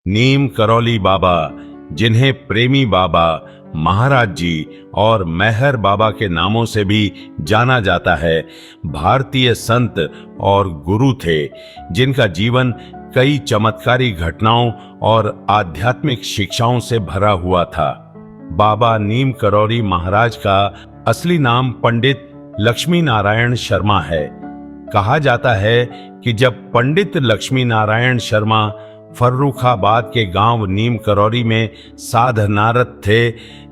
नीम करौली बाबा, जिन्हें प्रेमी बाबा, महाराज जी और मेहर बाबा के नामों से भी जाना जाता है, भारतीय संत और गुरु थे जिनका जीवन कई चमत्कारी घटनाओं और आध्यात्मिक शिक्षाओं से भरा हुआ था। बाबा नीम करौली महाराज का असली नाम पंडित लक्ष्मी नारायण शर्मा है। कहा जाता है कि जब पंडित लक्ष्मी नारायण शर्मा फर्रुखाबाद के गांव नीम करौली में साधनारत थे,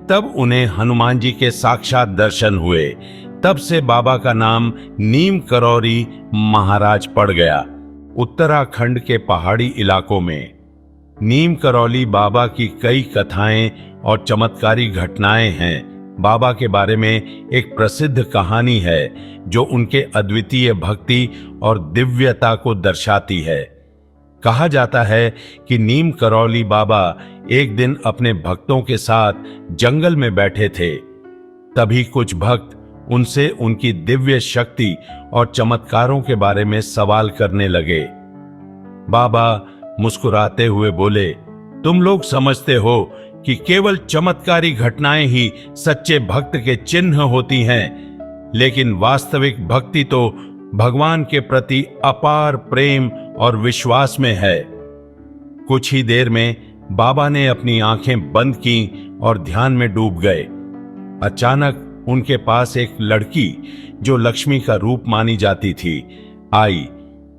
तब उन्हें हनुमान जी के साक्षात दर्शन हुए। तब से बाबा का नाम नीम करौली महाराज पड़ गया। उत्तराखंड के पहाड़ी इलाकों में नीम करौली बाबा की कई कथाएं और चमत्कारी घटनाएं हैं। बाबा के बारे में एक प्रसिद्ध कहानी है जो उनके अद्वितीय भक्ति और दिव्यता को दर्शाती है। कहा जाता है कि नीम करौली बाबा एक दिन अपने भक्तों के साथ जंगल में बैठे थे। तभी कुछ भक्त उनसे उनकी दिव्य शक्ति और चमत्कारों के बारे में सवाल करने लगे। बाबा मुस्कुराते हुए बोले, तुम लोग समझते हो कि केवल चमत्कारी घटनाएं ही सच्चे भक्त के चिन्ह होती हैं, लेकिन वास्तविक भक्ति तो भगवान के प्रति अपार प्रेम और विश्वास में है। कुछ ही देर में बाबा ने अपनी आंखें बंद की और ध्यान में डूब गए। अचानक उनके पास एक लड़की, जो लक्ष्मी का रूप मानी जाती थी, आई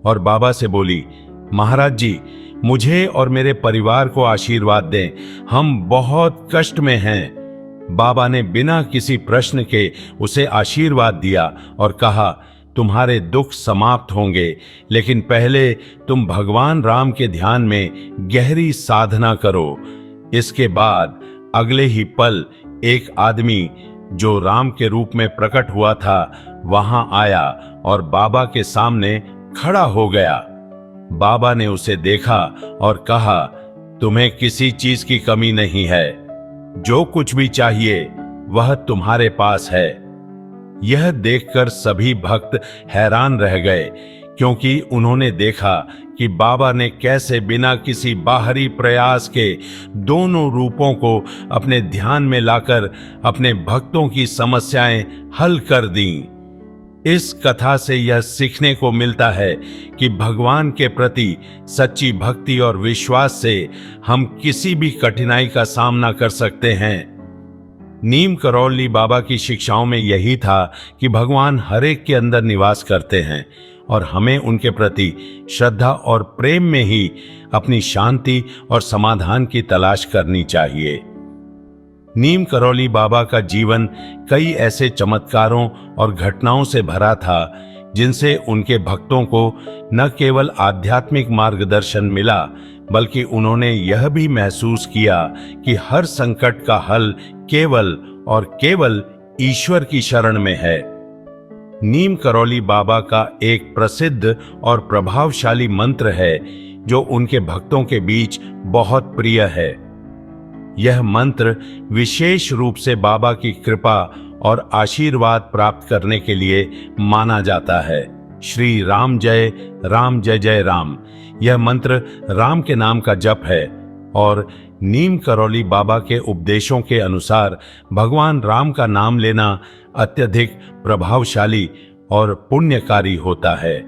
और बाबा से बोली, महाराज जी, मुझे और मेरे परिवार को आशीर्वाद दें, हम बहुत कष्ट में हैं। बाबा ने बिना किसी प्रश्न के उसे आशीर्वाद दिया और कहा, तुम्हारे दुख समाप्त होंगे, लेकिन पहले तुम भगवान राम के ध्यान में गहरी साधना करो। इसके बाद अगले ही पल एक आदमी जो राम के रूप में प्रकट हुआ था वहां आया और बाबा के सामने खड़ा हो गया। बाबा ने उसे देखा और कहा, तुम्हें किसी चीज की कमी नहीं है, जो कुछ भी चाहिए वह तुम्हारे पास है। यह देखकर सभी भक्त हैरान रह गए, क्योंकि उन्होंने देखा कि बाबा ने कैसे बिना किसी बाहरी प्रयास के दोनों रूपों को अपने ध्यान में लाकर अपने भक्तों की समस्याएं हल कर दीं। इस कथा से यह सीखने को मिलता है कि भगवान के प्रति सच्ची भक्ति और विश्वास से हम किसी भी कठिनाई का सामना कर सकते हैं। नीम करौली बाबा की शिक्षाओं में यही था कि भगवान हर एक के अंदर निवास करते हैं और हमें उनके प्रति श्रद्धा और प्रेम में ही अपनी शांति और समाधान की तलाश करनी चाहिए। नीम करौली बाबा का जीवन कई ऐसे चमत्कारों और घटनाओं से भरा था जिनसे उनके भक्तों को न केवल आध्यात्मिक मार्गदर्शन मिला, बल्कि उन्होंने यह भी महसूस किया कि हर संकट का हल केवल और केवल ईश्वर की शरण में है। नीम करौली बाबा का एक प्रसिद्ध और प्रभावशाली मंत्र है जो उनके भक्तों के बीच बहुत प्रिय है। यह मंत्र विशेष रूप से बाबा की कृपा और आशीर्वाद प्राप्त करने के लिए माना जाता है। श्री राम जय जय राम। यह मंत्र राम के नाम का जप है और नीम करौली बाबा के उपदेशों के अनुसार भगवान राम का नाम लेना अत्यधिक प्रभावशाली और पुण्यकारी होता है।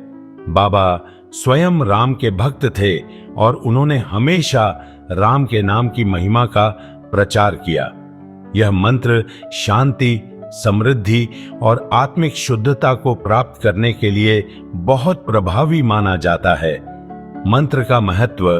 बाबा स्वयं राम के भक्त थे और उन्होंने हमेशा राम के नाम की महिमा का प्रचार किया। यह मंत्र शांति, समृद्धि और आत्मिक शुद्धता को प्राप्त करने के लिए बहुत प्रभावी माना जाता है। मंत्र का महत्व,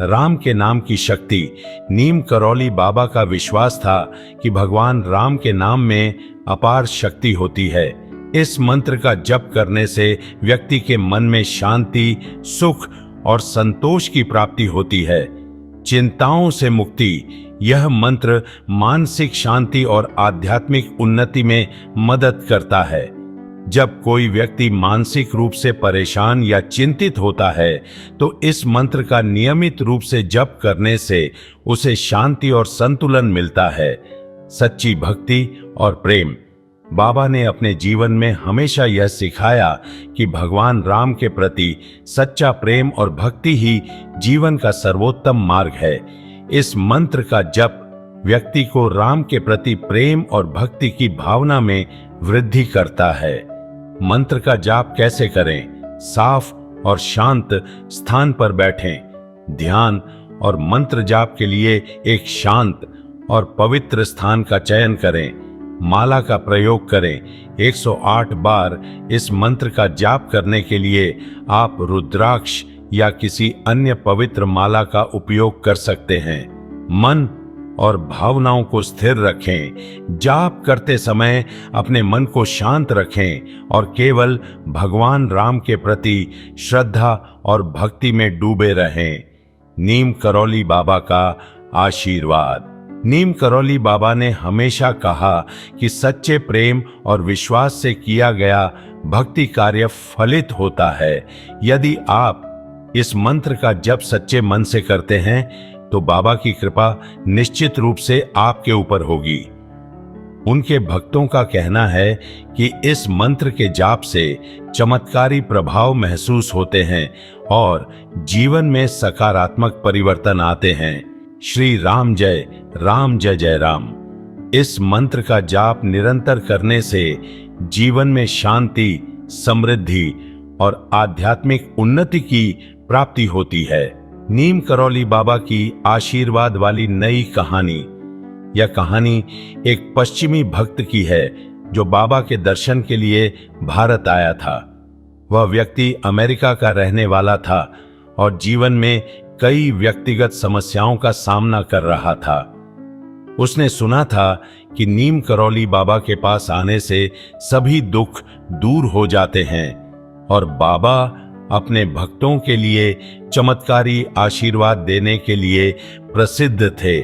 राम के नाम की शक्ति। नीम करौली बाबा का विश्वास था कि भगवान राम के नाम में अपार शक्ति होती है। इस मंत्र का जप करने से व्यक्ति के मन में शांति, सुख और संतोष की प्राप्ति होती है। चिंताओं से मुक्ति। यह मंत्र मानसिक शांति और आध्यात्मिक उन्नति में मदद करता है। जब कोई व्यक्ति मानसिक रूप से परेशान या चिंतित होता है तो इस मंत्र का नियमित रूप से जप करने से उसे शांति और संतुलन मिलता है। सच्ची भक्ति और प्रेम। बाबा ने अपने जीवन में हमेशा यह सिखाया कि भगवान राम के प्रति सच्चा प्रेम और भक्ति ही जीवन का सर्वोत्तम मार्ग है। इस मंत्र का जप व्यक्ति को राम के प्रति प्रेम और भक्ति की भावना में वृद्धि करता है। मंत्र का जाप कैसे करें? साफ और शांत स्थान पर बैठें। ध्यान और मंत्र जाप के लिए एक शांत और पवित्र स्थान का चयन करें। माला का प्रयोग करें। 108 बार इस मंत्र का जाप करने के लिए आप रुद्राक्ष या किसी अन्य पवित्र माला का उपयोग कर सकते हैं। मन और भावनाओं को स्थिर रखें। जाप करते समय अपने मन को शांत रखें और केवल भगवान राम के प्रति श्रद्धा और भक्ति में डूबे रहें। नीम करौली बाबा का आशीर्वाद। नीम करौली बाबा ने हमेशा कहा कि सच्चे प्रेम और विश्वास से किया गया भक्ति कार्य फलित होता है। यदि आप इस मंत्र का जप सच्चे मन से करते हैं तो बाबा की कृपा निश्चित रूप से आपके ऊपर होगी। उनके भक्तों का कहना है कि इस मंत्र के जाप से चमत्कारी प्रभाव महसूस होते हैं और जीवन में सकारात्मक परिवर्तन आते हैं। श्री राम जय जय राम। इस मंत्र का जाप निरंतर करने से जीवन में शांति, समृद्धि और आध्यात्मिक उन्नति की प्राप्ति होती है। नीम करौली बाबा की आशीर्वाद वाली नई कहानी। यह कहानी एक पश्चिमी भक्त की है जो बाबा के दर्शन के लिए भारत आया था। वह व्यक्ति अमेरिका का रहने वाला था और जीवन में कई व्यक्तिगत समस्याओं का सामना कर रहा था। उसने सुना था कि नीम करौली बाबा के पास आने से सभी दुख दूर हो जाते हैं और बाबा अपने भक्तों के लिए चमत्कारी आशीर्वाद देने के लिए प्रसिद्ध थे।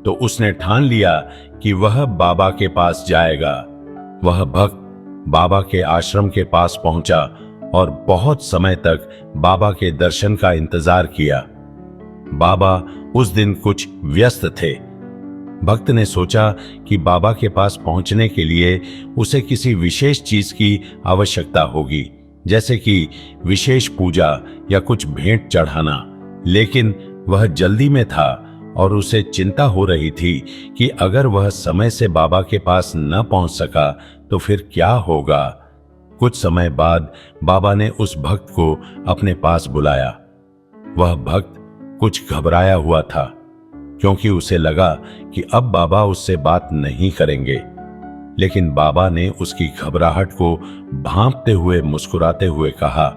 तो उसने ठान लिया कि वह बाबा के पास जाएगा। वह भक्त बाबा के आश्रम के पास पहुंचा और बहुत समय तक बाबा के दर्शन का इंतजार किया। बाबा उस दिन कुछ व्यस्त थे। भक्त ने सोचा कि बाबा के पास पहुंचने के लिए उसे किसी विशेष चीज की आवश्यकता होगी, जैसे कि विशेष पूजा या कुछ भेंट चढ़ाना। लेकिन वह जल्दी में था और उसे चिंता हो रही थी कि अगर वह समय से बाबा के पास न पहुंच सका तो फिर क्या होगा। कुछ समय बाद बाबा ने उस भक्त को अपने पास बुलाया। वह भक्त कुछ घबराया हुआ था क्योंकि उसे लगा कि अब बाबा उससे बात नहीं करेंगे। लेकिन बाबा ने उसकी घबराहट को भांपते हुए मुस्कुराते हुए कहा,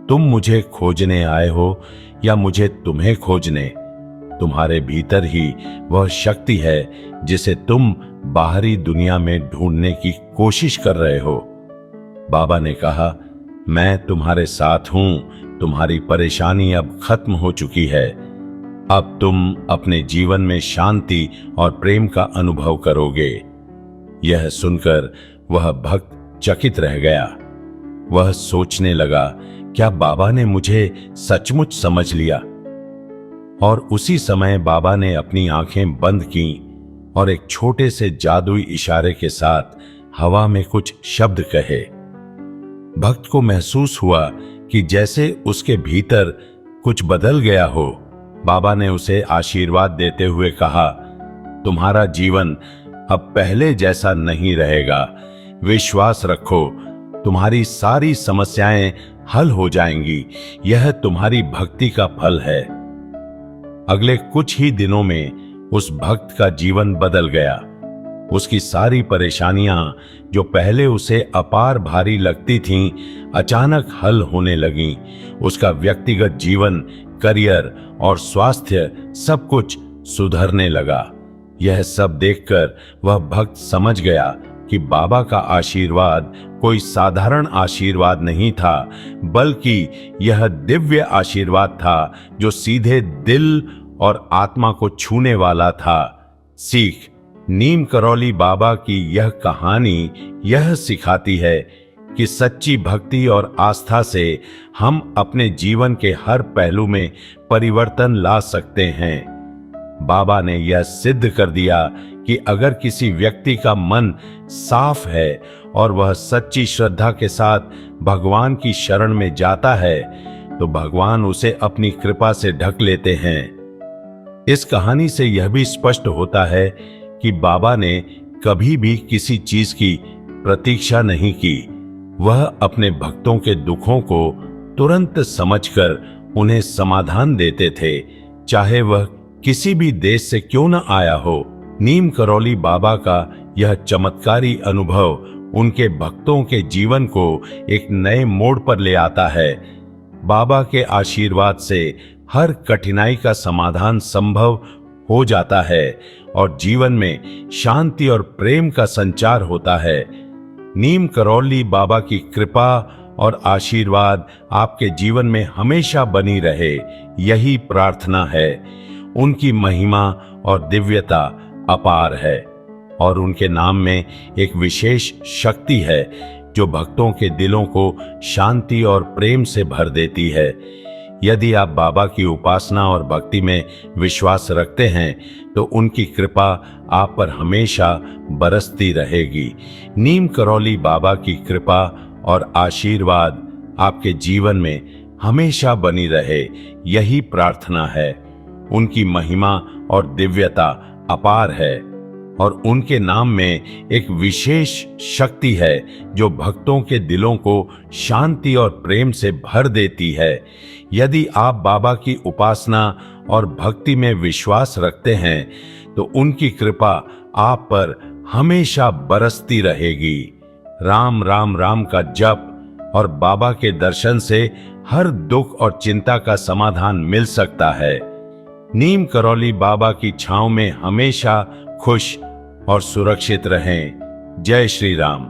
तुम मुझे खोजने आए हो या मुझे तुम्हें खोजने? तुम्हारे भीतर ही वह शक्ति है जिसे तुम बाहरी दुनिया में ढूंढने की कोशिश कर रहे हो। बाबा ने कहा, मैं तुम्हारे साथ हूं। तुम्हारी परेशानी अब खत्म हो चुकी है। अब तुम अपने जीवन में शांति और प्रेम का अनुभव करोगे। यह सुनकर वह भक्त चकित रह गया। वह सोचने लगा, क्या बाबा ने मुझे सचमुच समझ लिया? और उसी समय बाबा ने अपनी आंखें बंद की और एक छोटे से जादुई इशारे के साथ हवा में कुछ शब्द कहे। भक्त को महसूस हुआ कि जैसे उसके भीतर कुछ बदल गया हो। बाबा ने उसे आशीर्वाद देते हुए कहा, तुम्हारा जीवन अब पहले जैसा नहीं रहेगा। विश्वास रखो, तुम्हारी सारी समस्याएं हल हो जाएंगी। यह तुम्हारी भक्ति का फल है। अगले कुछ ही दिनों में उस भक्त का जीवन बदल गया। उसकी सारी परेशानियां जो पहले उसे अपार भारी लगती थीं, अचानक हल होने लगीं। उसका व्यक्तिगत जीवन, करियर और स्वास्थ्य सब कुछ सुधरने लगा। यह सब देखकर वह भक्त समझ गया कि बाबा का आशीर्वाद कोई साधारण आशीर्वाद नहीं था, बल्कि यह दिव्य आशीर्वाद था जो सीधे दिल और आत्मा को छूने वाला था। सीख, नीम करौली बाबा की यह कहानी यह सिखाती है कि सच्ची भक्ति और आस्था से हम अपने जीवन के हर पहलू में परिवर्तन ला सकते हैं। बाबा ने यह सिद्ध कर दिया कि अगर किसी व्यक्ति का मन साफ है और वह सच्ची श्रद्धा के साथ भगवान की शरण में जाता है तो भगवान उसे अपनी कृपा से ढक लेते हैं। इस कहानी से यह भी स्पष्ट होता है कि बाबा ने कभी भी किसी चीज की प्रतीक्षा नहीं की। वह अपने भक्तों के दुखों को तुरंत समझकर उन्हें समाधान देते थे, चाहे वह किसी भी देश से क्यों न आया हो। नीम करौली बाबा का यह चमत्कारी अनुभव उनके भक्तों के जीवन को एक नए मोड़ पर ले आता है। बाबा के आशीर्वाद से हर कठिनाई का समाधान संभव हो जाता है और जीवन में शांति और प्रेम का संचार होता है। नीम करौली बाबा की कृपा और आशीर्वाद आपके जीवन में हमेशा बनी रहे, यही प्रार्थना है। उनकी महिमा और दिव्यता अपार है और उनके नाम में एक विशेष शक्ति है जो भक्तों के दिलों को शांति और प्रेम से भर देती है। यदि आप बाबा की उपासना और भक्ति में विश्वास रखते हैं तो उनकी कृपा आप पर हमेशा बरसती रहेगी। नीम करौली बाबा की कृपा और आशीर्वाद आपके जीवन में हमेशा बनी रहे, यही प्रार्थना है। उनकी महिमा और दिव्यता अपार है और उनके नाम में एक विशेष शक्ति है जो भक्तों के दिलों को शांति और प्रेम से भर देती है। यदि आप बाबा की उपासना और भक्ति में विश्वास रखते हैं तो उनकी कृपा आप पर हमेशा बरसती रहेगी। राम राम राम का जप और बाबा के दर्शन से हर दुख और चिंता का समाधान मिल सकता है। नीम करौली बाबा की छांव में हमेशा खुश और सुरक्षित रहें। जय श्री राम।